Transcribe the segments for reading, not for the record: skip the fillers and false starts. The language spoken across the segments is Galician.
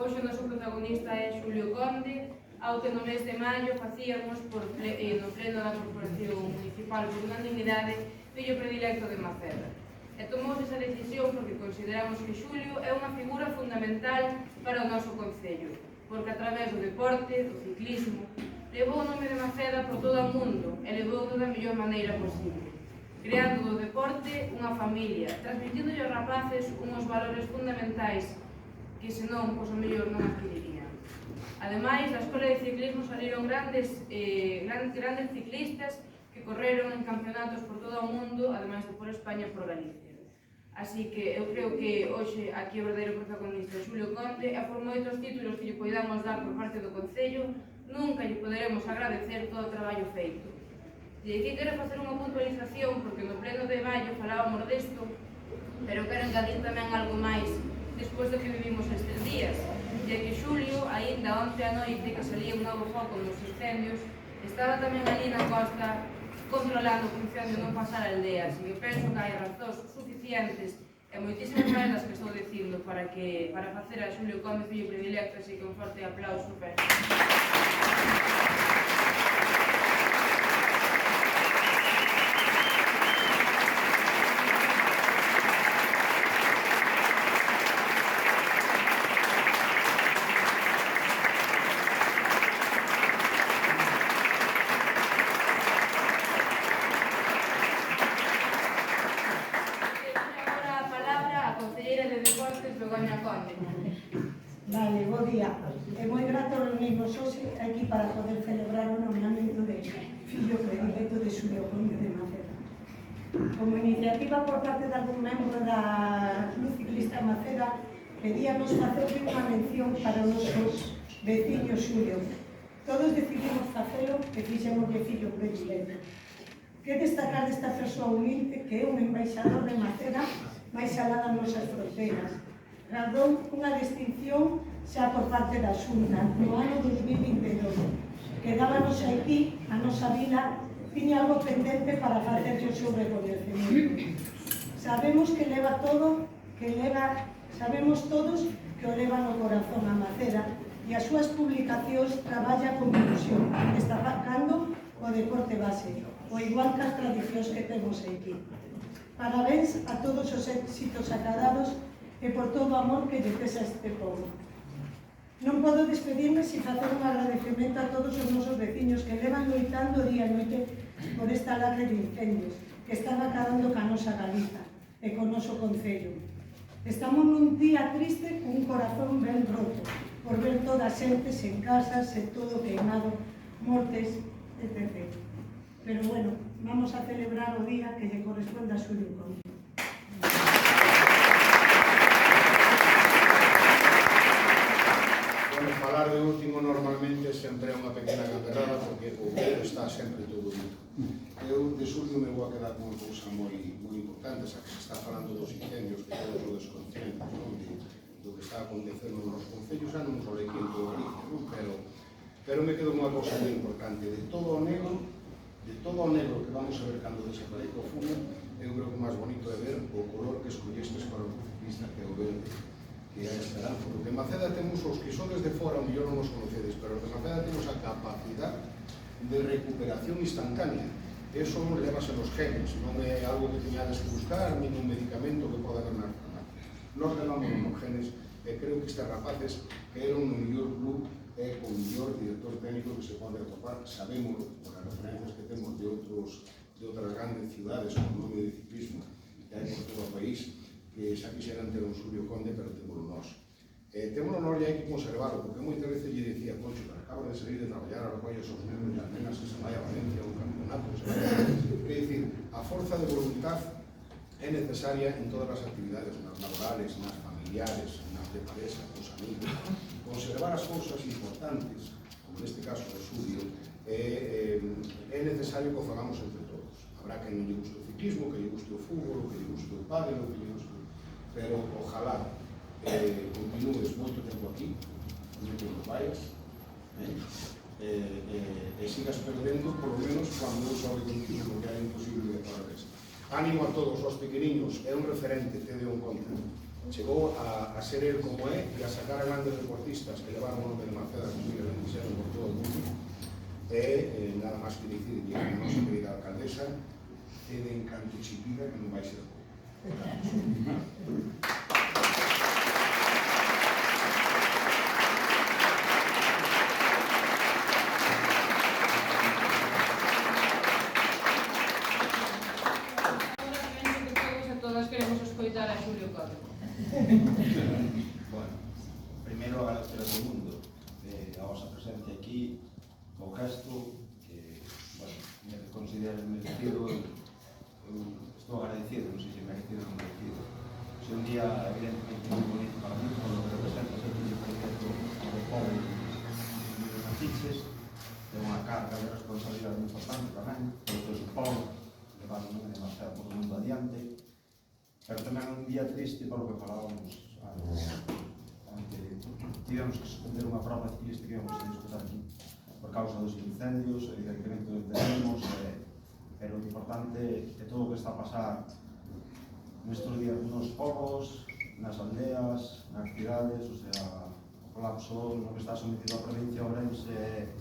Hoxe o noso protagonista é Xulio Conde, ao que no mes de maio facíamos no pleno da Corporación Municipal por unanimidade fillo predilecto de Maceda. E tomou esa decisión porque consideramos que Xulio é unha figura fundamental para o noso concello, porque a través do deporte, do ciclismo, levou o nome de Maceda por todo o mundo e levou da mellor maneira posible, creando do deporte unha familia, transmitindo aos rapaces unhos valores fundamentais que senón, pois, o mellor non adquirirían. Ademais, da Escola de Ciclismo saliron grandes ciclistas que correron en campeonatos por todo o mundo, ademais de por España e por Galicia. Así que eu creo que hoxe aquí o verdadeiro protagonista é Xulio Conde, e por moitos títulos que lle poidamos dar por parte do Concello, nunca lle poderemos agradecer todo o traballo feito. E aquí quero facer unha puntualización, porque no pleno de maio falábamos desto, pero quero engadir tamén algo máis despois do que vivimos estes días, e que Xulio, aínda 11 a noite que salía un novo foco nos incendios, estaba tamén ali na costa controlando o incendio non pasar aldeas, e eu penso que hai razóns suficientes e moitísimas máis das que estou dicindo para facer a Xulio Conde fillo predilecto, así que un forte aplauso para Vale, bo día. É moi grato reunirnos hoxe aquí para poder celebrar o nomeamento de fillo predilecto de Xulio Conde de Maceda. Como iniciativa por parte de algún membro da Club Ciclista Maceda, pedíamos facerle unha mención para os nosos veciños Xulio. Todos decidimos facelo e fixémoslle fillo predilecto. Que destacar desta persoa humilde que é un embaixador de Maceda máis alá das nosas fronteiras. Gardou unha distinción xa por parte da Xunta no ano 2022. Quedábanos aquí, a nosa vila, tiña algo pendente para facerlle o seu recoñecemento. Sabemos que leva todo, sabemos todos que o leva no corazón a Maceda e as súas publicacións traballa con ilusión, destacando o deporte base, o igual que as tradicións que temos aquí. Parabéns a todos os éxitos acadados e por todo o amor que lle tes a este povo. Non podo despedirme sin facer un agradecemento a todos os nosos veciños que levan loitando día e noite por esta lacre de incendios que están acabando ca nosa Galiza e co noso concello. Estamos nun día triste cun corazón ben roto por ver toda a xente sen casas, sen todo queimado, mortes, etc. Pero bueno, vamos a celebrar o día que lle corresponde a Xulio Conde. Falar de último normalmente sempre é unha pequena camperada porque o ver está sempre todo dito. Eu de Xulio me vou a quedar con unha cousa moi importante, xa que se está falando dos incendios que todos o desconcentros, do que está acontecendo nos concellos, xa non só aquí en todo Galicia, pero me quedo unha cousa moi importante. De todo o negro que vamos a ver cando desaparezca o fumo, eu creo que o máis bonito é ver o color que escollestes para o ciclista, que é o verde, que é a esperanza. Porque en Maceda temos os que son desde fora, o mellor non os conocedes, pero en Maceda temos a capacidade de recuperación instantánea. Eso levase nos genes, non é algo que teñades que buscar, nin un medicamento que poda creo que estes rapaces quedaron no mellor club e co mellor director técnico que se pode atopar. Sabemos, por as referencias que temos de outras grandes ciudades con nome de ciclismo que hai por todo o país, que xa quixeran ter un Xulio Conde, pero temos nós. Temos nós e hai que conservarlo, porque moitas veces lle dicía, Concho, que acabo de salir de traballar, ahora vai aos nenos e as nenas que se vai a Valencia, un campeonato, quer dicir, a forza de voluntad é necesaria en todas as actividades, nas laborales, nas familiares, nas de pareja, cos amigos. Conservar as cousas importantes, como neste caso o Xulio, é necesario que o fagamos entre todos. Habrá que non lle guste o ciclismo, que lle guste o fútbol, que lle guste o pádel, que lle guste... Pero ojalá continúes moito tempo aquí, moito tempo vayas, e sigas perdendo, por lo menos, cando eu sobe contigo, porque é imposible de parar esto. Ánimo a todos os pequeniños, é un referente, te deu un conte. Chegou a ser el como é e a sacar a grandes deportistas que levaron o nome de Maceda, que se beneficiaron por todo o mundo. Nada máis que dicir que a nosa querida alcaldesa é de encanto chipida que non vai ser pouco. A Xulio Conde. Bueno, primeiro agradecer a todo o mundo a vosa presencia aquí, o gesto que, bueno, me considero merecido. Estou agradecido, non sei se merecido ou non merecido. É un día evidentemente moi bonito para mí, por lo que representa este proxecto do pobre de Machiches, é unha carga de responsabilidade importante tamén, porque o supón levar o nome demasiado por o mundo adiante. Pero tamén é un día triste por o que falábamos antes. Tivemos que suspender unha prova ciclista que íbamos a disputar aquí por causa dos incendios, evidentemente o entendemos, pero o importante é todo o que está a pasar nestes días nos povos, nas aldeas, nas cidades, o sea, o colapso no que está sometido a provincia de Ourense é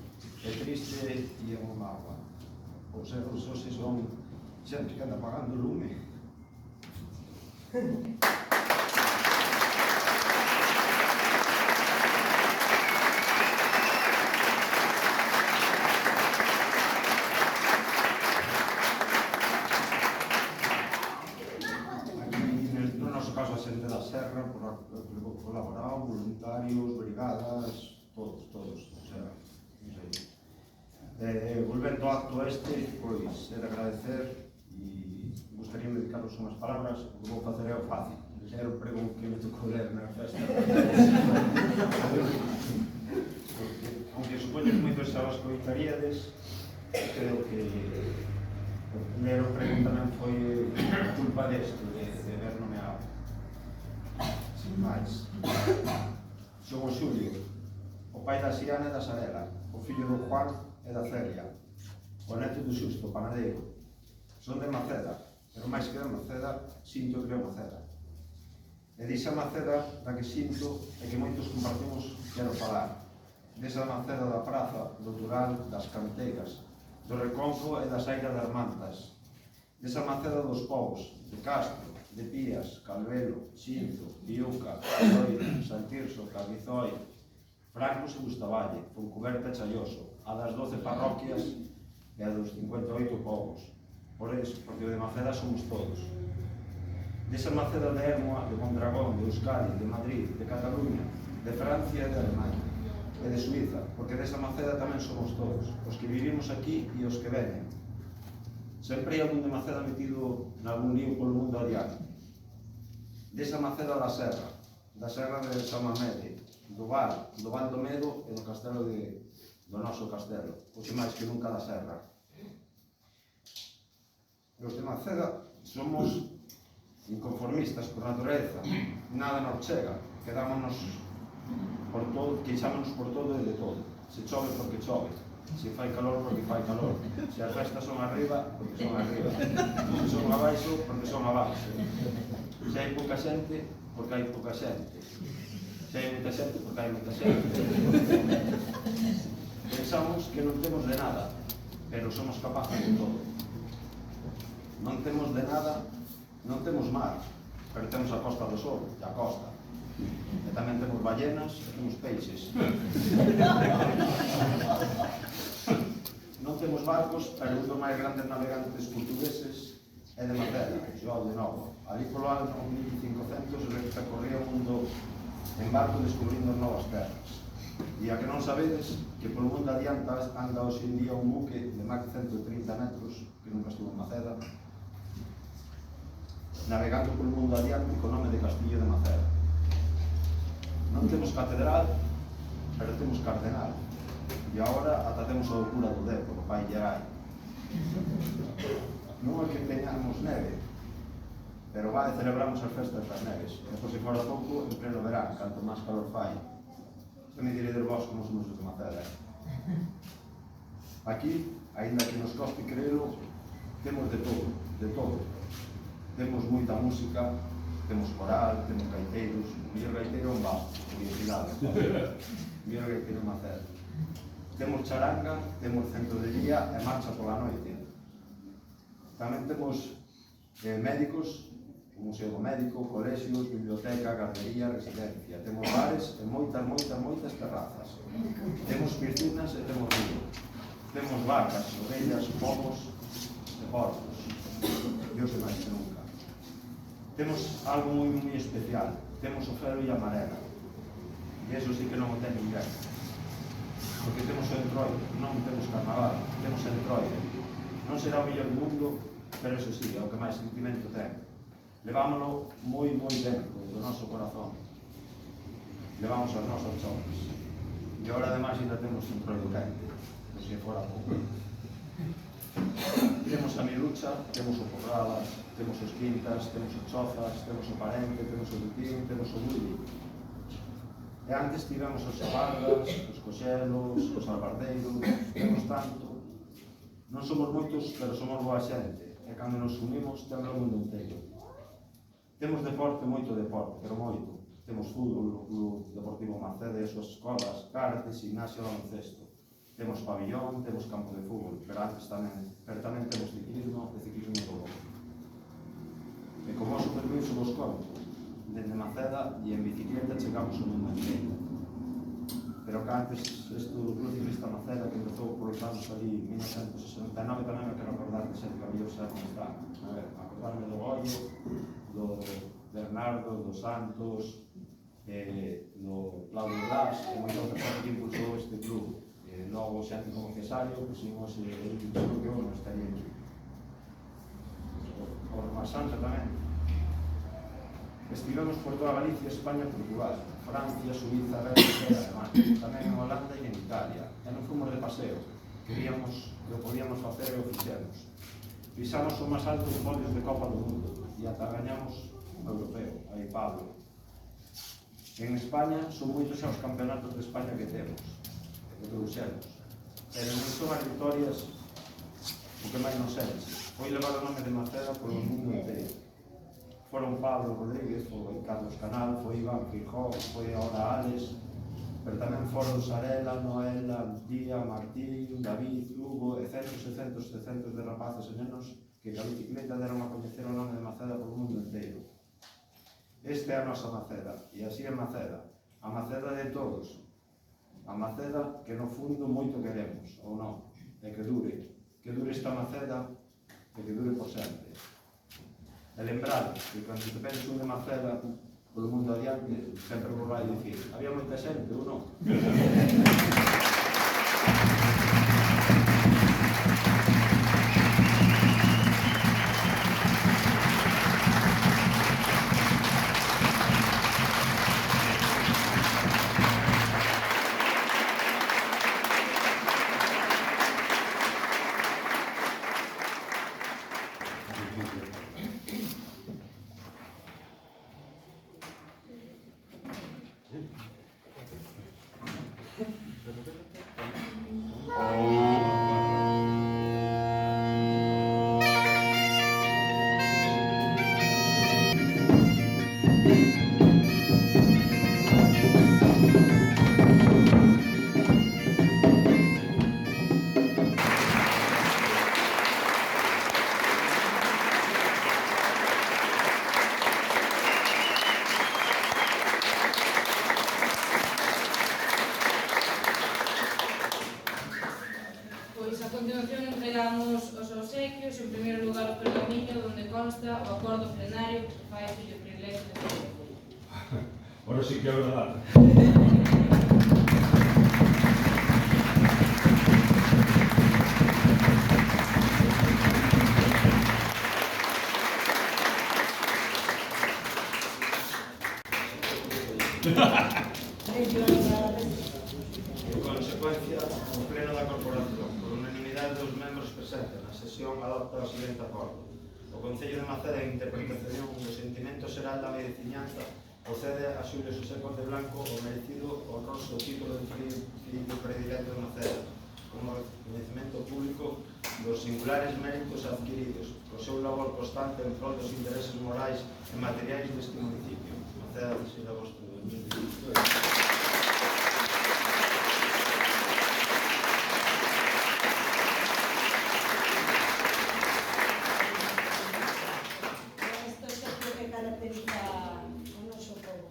triste e é unha mágoa. Os erros hoxe son xente que anda pagando o lume. A mí me no noso caso a xente da Serra, colaborado, voluntarios, brigadas, todos, o sea, non sei. Volvendo ao acto este, pois, é de agradecer e gustaría dedicaros unhas palabras, o que vou facer é o fácil, é o pregón que me tocou ler na festa. Aunque supoño que moitos xa os coitaríades, creo que ler o pregón tamén foi culpa desto, de ver nomeado. Sin máis. Son o Xulio, o pai da Xiana e da Sarela, o fillo do Juan e da Celia, o neto do Xusto, o panadeiro. Son de Maceda, pero máis que de Maceda, sinto que é Maceda. E dixa Maceda da que sinto e que moitos compartimos quero falar. Desa Maceda da praza, do Tural, das Canteiras, do Reconco e das Airas das Mantas. Desa Maceda dos povos, de Castro, de Pías, Calvelo, Xinzo, Viuca, Loira, Santirso, Cabizoi, Francos e Bustavalle, Foncuberta e Chaioso, a das 12 parroquias e a dos 58 povos. Por eso, porque o de Maceda somos todos. Desa Maceda de Hermoa, de Mondragón, de Euskadi, de Madrid, de Cataluña, de Francia e de Alemania, e de Suiza, porque desa Maceda tamén somos todos, os que vivimos aquí e os que veñen. Sempre hai algún de Maceda metido nalgún lío polo mundo a diario. Desa Maceda da Serra de San Mamede, do Val do Medo e do castelo do noso castelo, hoxe máis que nunca da Serra. Os de Maceda somos inconformistas por natureza, nada nos chega, quedámonos por todo, queixámonos por todo e de todo. Se chove porque chove, se fai calor porque fai calor, se as festas son arriba porque son arriba, se son abaixo porque son abaixo, se hai pouca xente porque hai pouca xente, se hai moita xente porque hai moita xente. Pensamos que non temos de nada, pero somos capaces de todo. Non temos de nada, non temos mar, pero temos a Costa do Sol, e a costa. E tamén temos ballenas e temos peixes. Non temos barcos, pero un dos máis grandes navegantes portugueses é de Maceda, João de Novo. Ali polo ano 1500 recorría o mundo en barco descubrindo novas terras. E a que non sabedes que polo mundo adiante anda hoxe en día un buque de máis de 130 metros, que nunca estuvo en Maceda, navegando polo mundo adiante co nome de Castillo de Maceda. Non temos catedral, pero temos cardenal. E agora ata temos o cura do Dépor, o pai Gerai. Non é que teñamos neve, pero vai celebramos as festas das neves. E por se fora pouco, en pleno verán, canto máis calor fai. Que me diredes vos como somos os de Maceda. Aquí, aínda que nos coste creelo, temos de todo, de todo. Temos moita música, temos coral, temos gaiteiros. O mellor gaiteiro é un basto, curiosidade. O mellor gaiteiro en Maceda. Temos charanga, temos centro de día e marcha pola noite. Tamén temos médicos, o Museo do Médico, colexios, biblioteca, gardería, residencia. Temos bares e moitas terrazas. Temos piscinas e temos río. Temos vacas, ovellas, pomos e porcos. Dios é máis que nunca. Temos algo moi especial. Temos o fero e a marena. E eso sí que non o ten ninguén. Porque temos o entroide, non temos carnaval, temos entroide. Non será o mellor do mundo, pero eso sí, é o que máis sentimento ten. Levámoslo moi dentro do noso corazón. Levamos as nosas choques. E agora ademais ainda temos entroide quente, por se fora pouco. Temos a Milucha, temos o Porrala, temos os Quintas, temos o Chozas, temos o Parente, temos o Lutín, temos o Bulli. E antes tivemos os Sabardas, os Coxelos, os Albardeiros, temos tanto. Non somos moitos, pero somos boa xente. E cando nos unimos, temos o mundo inteiro. Temos deporte, moito deporte, pero moito. Temos fútbol, o Club Deportivo Maceda e as súas escolas, karate, gimnasio, baloncesto. Temos pabillón, temos campo de fútbol, pero tamén temos ciclismo e ciclismo todo. E como vos permiso vos conto, dende Maceda e en bicicleta chegamos ao mundo inteiro. Pero que antes, isto do Club Ciclista Maceda, que empezou por os anos ali, 1969, tamén me quero acordar de xente que había xa como está. A ver, acordarme do Goyo, do Bernardo, do Santos, do Claudio Blas, e moito outra xente que impulsou este club. Logo xente como Cesario, pusimos el impulsor que non estaría aquí. O Romasanta tamén. Estivemos por toda Galicia, España e Portugal, Francia, Suiza, Bélgica e Alemania, tamén en Holanda e en Italia. E non fomos de paseo, queríamos que o podíamos facer e o fixemos. Pisamos os máis altos podios de Copa do Mundo e ata gañamos o europeo, aí Pablo. En España son moitos xa os campeonatos de España que temos, que trouxemos. Pero non son as vitorias o que máis nos enche. Foi levar o nome de Maceda polo mundo inteiro. Foron Pablo Rodríguez, foi Carlos Canal, foi Iván Fijó, foi ahora Alex, pero tamén foron Sarela, Noela, Lucía, Martín, David, Hugo, e centos de rapaces e nenos que a bicicleta deron a coñecer o nome de Maceda polo mundo inteiro. Esta é a nosa Maceda, e así é Maceda, a Maceda de todos, a Maceda que no fundo moito queremos, ou non, e que dure esta Maceda e que dure por sempre. E lembrade que cando te penses un de Maceda polo mundo adiante, sempre vos vai dicir, había moita xente ou non? Xulio Iglesias e Julio. Ahora sí que é verdade. En consecuencia, o Pleno da Corporación, por unanimidade dos membros presentes na sesión, adopta o seguinte acordo. O Concello de Maceda, en interpretación do sentimento xeral da veciñanza, procede a Xulio José Conde Blanco o merecido honroso título de fillo predilecto de Maceda, como reconhecimento público dos singulares méritos adquiridos, o seu labor constante en prol dos intereses morais e materiais deste municipio. Maceda, 16 de agosto de 2022. Isto é o que caracteriza o noso povo.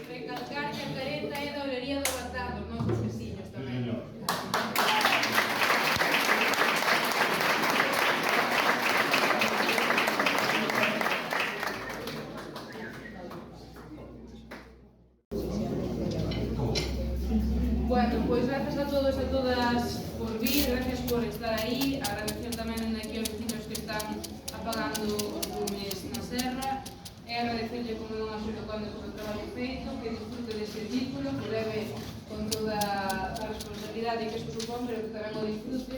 Recalcar que a careta é da olería do Batán, dos nosos veciños tamén. Señor. Bueno, pois gracias a todos e a todas por vir, gracias por estar aí, agradecer tamén aquí aos veciños que están apagando os lumes na serra, e agradecerlle como non a Xulio Conde por o traballo feito, que disfrute deste título, que leve con toda a responsabilidade que isto supón, pero que tamén o disfrute,